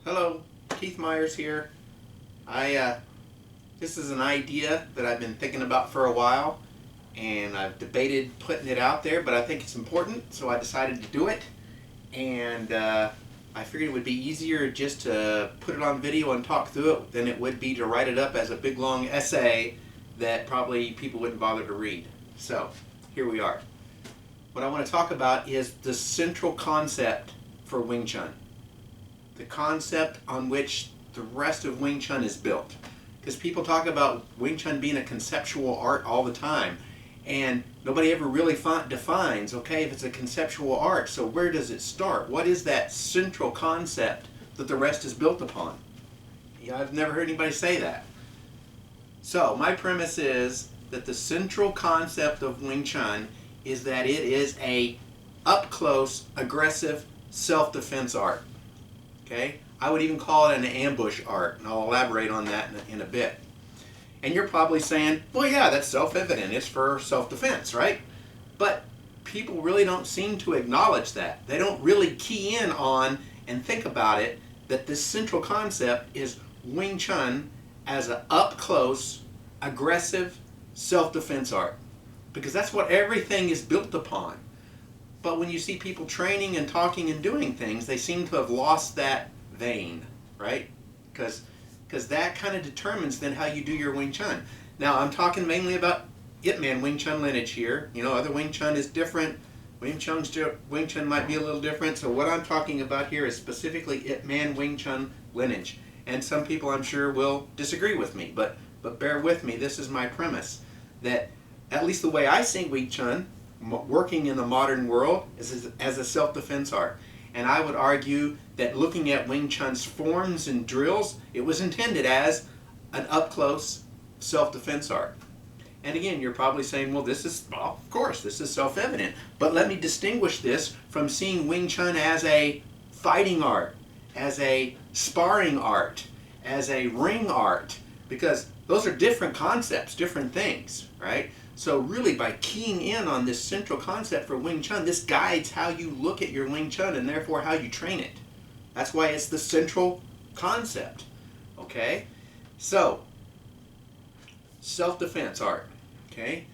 Hello, Keith Myers here. I This is an idea that I've been thinking about for a while, and I've debated putting it out there, but I think it's important, so I decided to do it. And I figured it would be easier just to put it on video and talk through it than it would be to write it up as a big long essay that probably people wouldn't bother to read. So here we are. What I want to talk about is the central concept for Wing Chun. The concept on which the rest of Wing Chun is built. Because people talk about Wing Chun being a conceptual art all the time, and nobody ever really defines, okay, if it's a conceptual art, so where does it start? What is that central concept that the rest is built upon? Yeah, I've never heard anybody say that. So my premise is that the central concept of Wing Chun is that it is a up-close, aggressive self-defense art. Okay? I would even call it an ambush art, and I'll elaborate on that in a bit. And you're probably saying, well, yeah, that's self-evident. It's for self-defense, right? But people really don't seem to acknowledge that. They don't really key in on and think about it, that this central concept is Wing Chun as an up-close, aggressive self-defense art. Because that's what everything is built upon. But when you see people training and talking and doing things, they seem to have lost that vein, right? Because that kind of determines then how you do your Wing Chun. Now, I'm talking mainly about Ip Man Wing Chun lineage here. You know, other Wing Chun is different. Wing Chun might be a little different. So what I'm talking about here is specifically Ip Man Wing Chun lineage. And some people, I'm sure, will disagree with me. But bear with me. This is my premise. That at least the way I see Wing Chun, working in the modern world, is as a self-defense art. And I would argue that looking at Wing Chun's forms and drills, it was intended as an up-close self-defense art. And again, you're probably saying, well, of course, this is self-evident. But let me distinguish this from seeing Wing Chun as a fighting art, as a sparring art, as a ring art, because those are different concepts, different things, right? So really, by keying in on this central concept for Wing Chun, this guides how you look at your Wing Chun and therefore how you train it. That's why it's the central concept. Okay? So, self-defense art. Okay?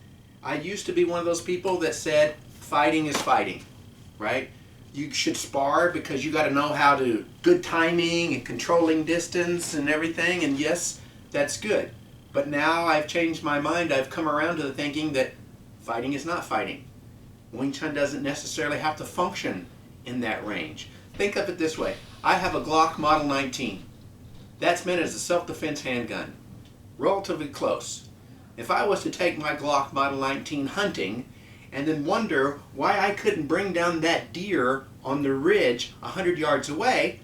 I used to be one of those people that said fighting is fighting. Right? You should spar because you got to know how to, good timing and controlling distance and everything. And yes, that's good. But now I've changed my mind. I've come around to the thinking that fighting is not fighting. Wing Chun doesn't necessarily have to function in that range. Think of it this way. I have a Glock Model 19. That's meant as a self-defense handgun. Relatively close. If I was to take my Glock Model 19 hunting and then wonder why I couldn't bring down that deer on the ridge 100 yards away,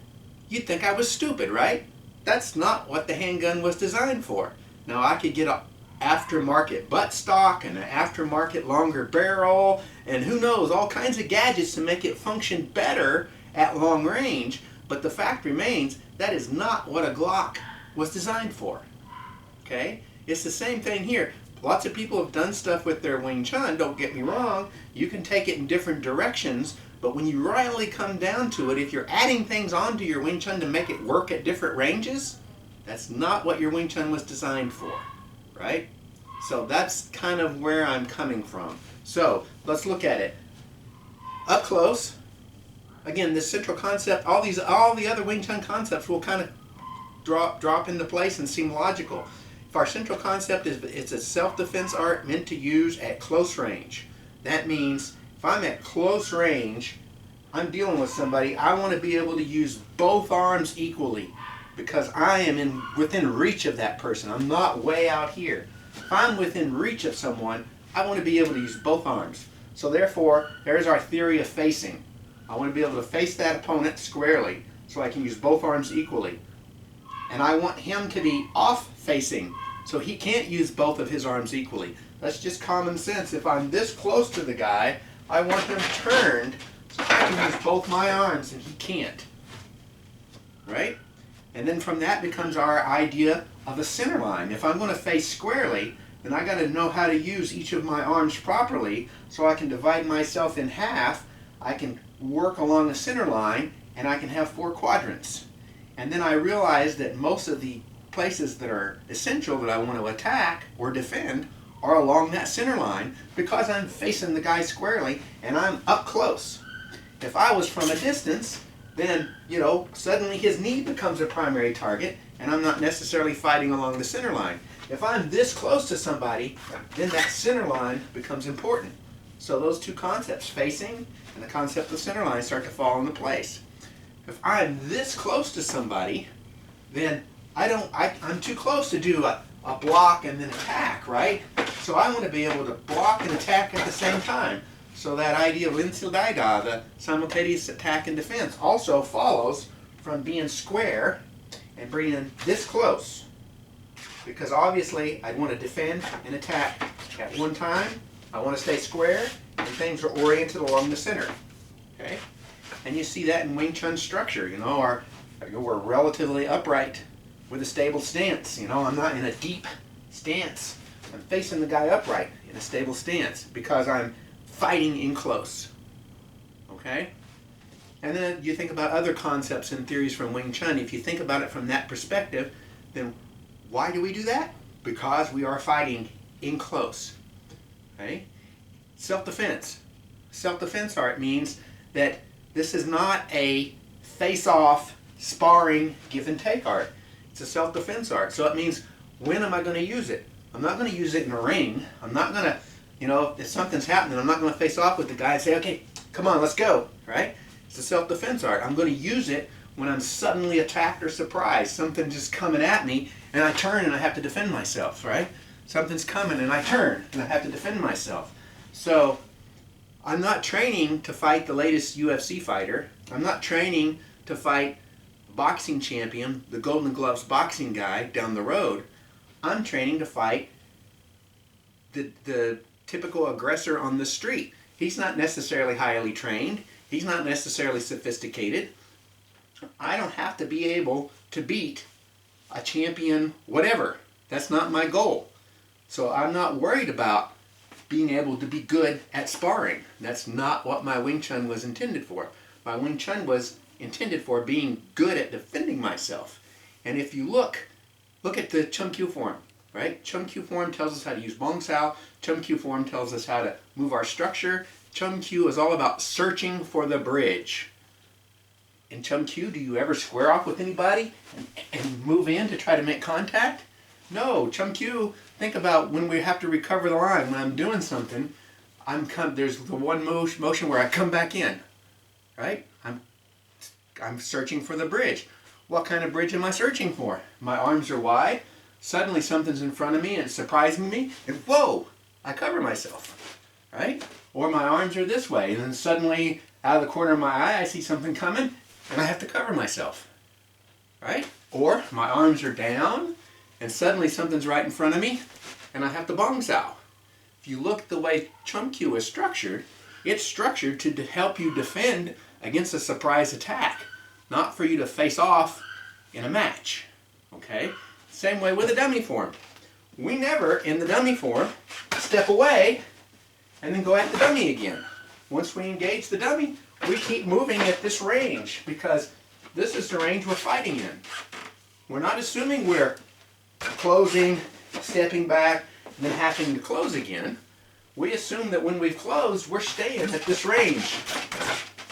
you'd think I was stupid, right? That's not what the handgun was designed for. Now I could get an aftermarket buttstock and an aftermarket longer barrel and who knows, all kinds of gadgets to make it function better at long range, but the fact remains that is not what a Glock was designed for. Okay? It's the same thing here. Lots of people have done stuff with their Wing Chun, don't get me wrong. You can take it in different directions, but when you really come down to it, if you're adding things onto your Wing Chun to make it work at different ranges, that's not what your Wing Chun was designed for, right? So that's kind of where I'm coming from. So let's look at it. Up close, again, this central concept, all the other Wing Chun concepts will kind of drop into place and seem logical. If our central concept is it's a self-defense art meant to use at close range, that means if I'm at close range, I'm dealing with somebody, I want to be able to use both arms equally. Because I am within reach of that person. I'm not way out here. If I'm within reach of someone, I want to be able to use both arms. So therefore, there's our theory of facing. I want to be able to face that opponent squarely so I can use both arms equally. And I want him to be off-facing so he can't use both of his arms equally. That's just common sense. If I'm this close to the guy, I want him turned so I can use both my arms and he can't. Right? And then from that becomes our idea of a center line. If I'm going to face squarely, then I got to know how to use each of my arms properly so I can divide myself in half. I can work along a center line and I can have 4 quadrants. And then I realized that most of the places that are essential that I want to attack or defend are along that center line because I'm facing the guy squarely and I'm up close. If I was from a distance, then, suddenly his knee becomes a primary target and I'm not necessarily fighting along the center line. If I'm this close to somebody, then that center line becomes important. So those two concepts, facing and the concept of center line, start to fall into place. If I'm this close to somebody, then I'm too close to do a block and then attack, right? So I want to be able to block and attack at the same time. So that idea of Linsil-Daida, the simultaneous attack and defense, also follows from being square and bringing this close. Because obviously I want to defend and attack at one time. I want to stay square and things are oriented along the center. Okay? And you see that in Wing Chun structure. We're relatively upright with a stable stance. I'm not in a deep stance. I'm facing the guy upright in a stable stance because I'm fighting in close. Okay? And then you think about other concepts and theories from Wing Chun. If you think about it from that perspective, then why do we do that? Because we are fighting in close. Okay? Self-defense. Self-defense art means that this is not a face-off, sparring, give and take art. It's a self-defense art. So it means, when am I going to use it? I'm not going to use it in a ring. I'm not going to, if something's happening, I'm not going to face off with the guy and say, okay, come on, let's go, right? It's a self-defense art. I'm going to use it when I'm suddenly attacked or surprised. Something's just coming at me, and I turn and I have to defend myself, right? Something's coming and I turn and I have to defend myself. So I'm not training to fight the latest UFC fighter. I'm not training to fight boxing champion, the Golden Gloves boxing guy down the road. I'm training to fight the typical aggressor on the street. He's not necessarily highly trained. He's not necessarily sophisticated. I don't have to be able to beat a champion whatever. That's not my goal. So I'm not worried about being able to be good at sparring. That's not what my Wing Chun was intended for. My Wing Chun was intended for being good at defending myself. And if you look at the Chum Kyu form, right? Chum Kyu form tells us how to use Bong Sao. Chum Kyu form tells us how to move our structure. Chum Kyu is all about searching for the bridge. In Chum Kyu, do you ever square off with anybody and move in to try to make contact? No. Chum Kyu, think about when we have to recover the line. When I'm doing something, there's the one motion where I come back in, right? I'm searching for the bridge. What kind of bridge am I searching for? My arms are wide. Suddenly something's in front of me and it's surprising me, and whoa, I cover myself, right? Or my arms are this way, and then suddenly out of the corner of my eye I see something coming and I have to cover myself, right? Or my arms are down and suddenly something's right in front of me and I have to Bong Sao. If you look at the way Chum Kyu is structured, it's structured to help you defend against a surprise attack, not for you to face off in a match, okay? Same way with a dummy form. We never, in the dummy form, step away and then go at the dummy again. Once we engage the dummy, we keep moving at this range because this is the range we're fighting in. We're not assuming we're closing, stepping back, and then having to close again. We assume that when we've closed, we're staying at this range.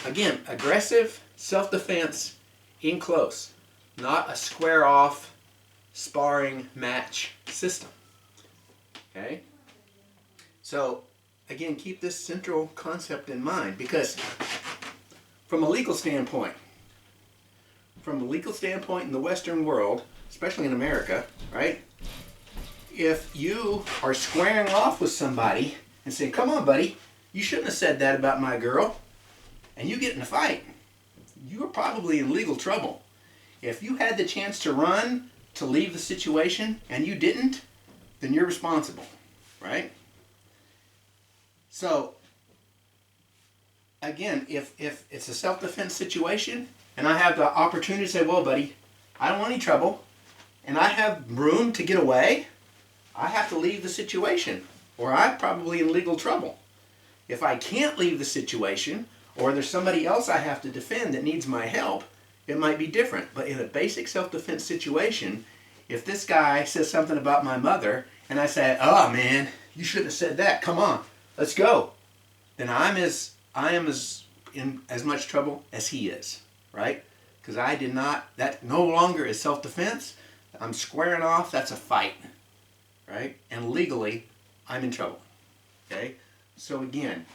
Again, aggressive, self-defense, in close. Not a square-off, sparring match system. Okay? So, again, keep this central concept in mind because from a legal standpoint in the Western world, especially in America, right? If you are squaring off with somebody and saying, come on, buddy, you shouldn't have said that about my girl, and you get in a fight, you are probably in legal trouble. If you had the chance to run, to leave the situation, and you didn't, then you're responsible, right? So, again, if it's a self-defense situation, and I have the opportunity to say, well, buddy, I don't want any trouble, and I have room to get away, I have to leave the situation, or I'm probably in legal trouble. If I can't leave the situation, or there's somebody else I have to defend that needs my help, it might be different. But in a basic self-defense situation, if this guy says something about my mother, and I say, "Oh man, you shouldn't have said that. Come on, let's go," then I am as in as much trouble as he is, right? Because I did not. That no longer is self-defense. I'm squaring off. That's a fight, right? And legally, I'm in trouble. Okay. So again,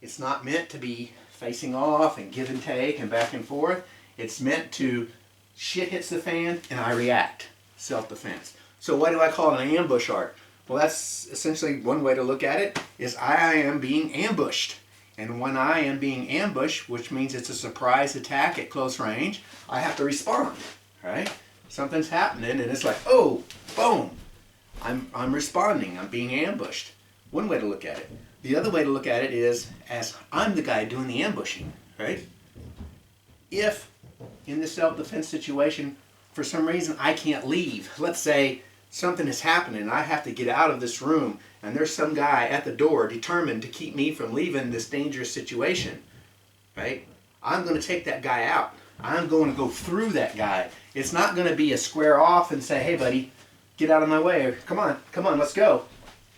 it's not meant to be facing off and give and take and back and forth. It's meant to shit hits the fan and I react. Self-defense. So what do I call an ambush art? Well, that's essentially one way to look at it, is I am being ambushed. And when I am being ambushed, which means it's a surprise attack at close range, I have to respond, right? Something's happening and it's like, oh, boom. I'm responding. I'm being ambushed. One way to look at it. The other way to look at it is as I'm the guy doing the ambushing, right? If in this self-defense situation, for some reason I can't leave. Let's say something is happening and I have to get out of this room and there's some guy at the door determined to keep me from leaving this dangerous situation, right? I'm going to take that guy out. I'm going to go through that guy. It's not going to be a square off and say, "Hey buddy, get out of my way," or come on, let's go.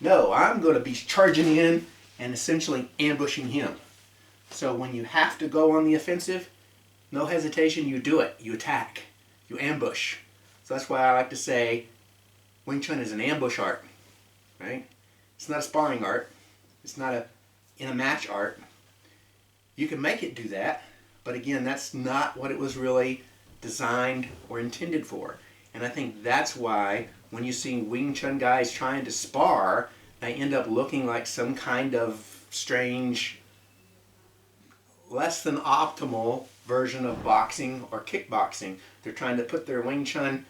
No, I'm going to be charging in and essentially ambushing him. So when you have to go on the offensive, no hesitation, you do it. You attack. You ambush. So that's why I like to say Wing Chun is an ambush art, right? It's not a sparring art. It's not in a match art. You can make it do that, but again, that's not what it was really designed or intended for. And I think that's why when you see Wing Chun guys trying to spar, they end up looking like some kind of strange, less than optimal version of boxing or kickboxing. They're trying to put their Wing Chun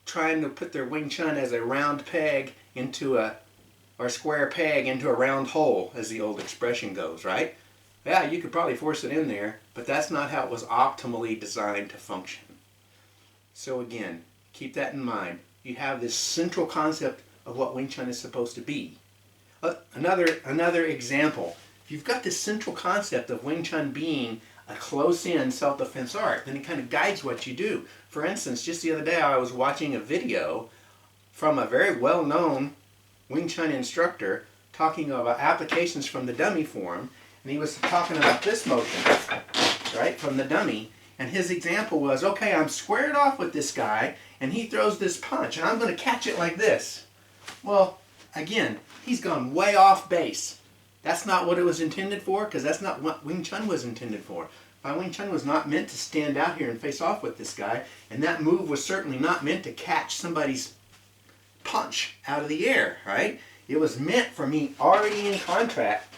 as a round peg into or square peg into a round hole, as the old expression goes, right? Yeah, you could probably force it in there, but that's not how it was optimally designed to function. So again, keep that in mind. You have this central concept of what Wing Chun is supposed to be. Another example. If you've got this central concept of Wing Chun being a close-in self-defense art, then it kind of guides what you do. For instance, just the other day I was watching a video from a very well-known Wing Chun instructor talking about applications from the dummy form, and he was talking about this motion, right, from the dummy, and his example was, okay, I'm squared off with this guy, and he throws this punch, and I'm going to catch it like this. Well, again, he's gone way off base. That's not what it was intended for, because that's not what Wing Chun was intended for. My Wing Chun was not meant to stand out here and face off with this guy, and that move was certainly not meant to catch somebody's punch out of the air, right? It was meant for me already in contact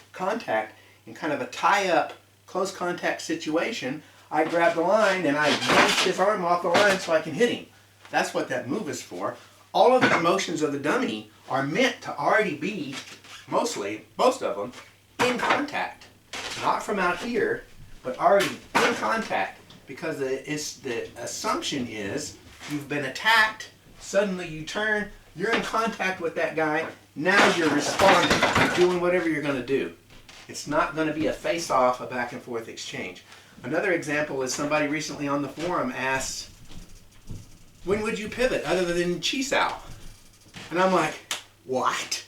in kind of a tie-up, close contact situation. I grab the line and I yank his arm off the line so I can hit him. That's what that move is for. All of the motions of the dummy are meant to already be, most of them, in contact. Not from out here, but already in contact, because the assumption is you've been attacked, suddenly you turn, you're in contact with that guy, now you're responding, you're doing whatever you're going to do. It's not going to be a face-off, a back and forth exchange. Another example is somebody recently on the forum asked, when would you pivot other than chi sao? And I'm like, what?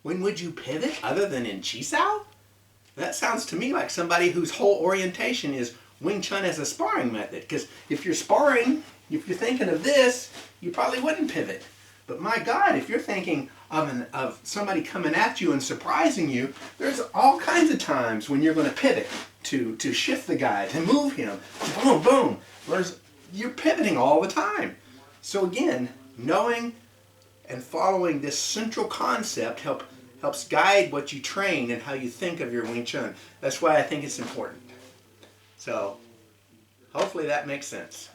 When would you pivot other than in chi sao? That sounds to me like somebody whose whole orientation is Wing Chun as a sparring method. Because if you're sparring, if you're thinking of this, you probably wouldn't pivot. But my God, if you're thinking of somebody coming at you and surprising you, there's all kinds of times when you're going to pivot to shift the guy, to move him, boom, boom. You're pivoting all the time. So again, knowing and following this central concept helps guide what you train and how you think of your Wing Chun. That's why I think it's important. So hopefully that makes sense.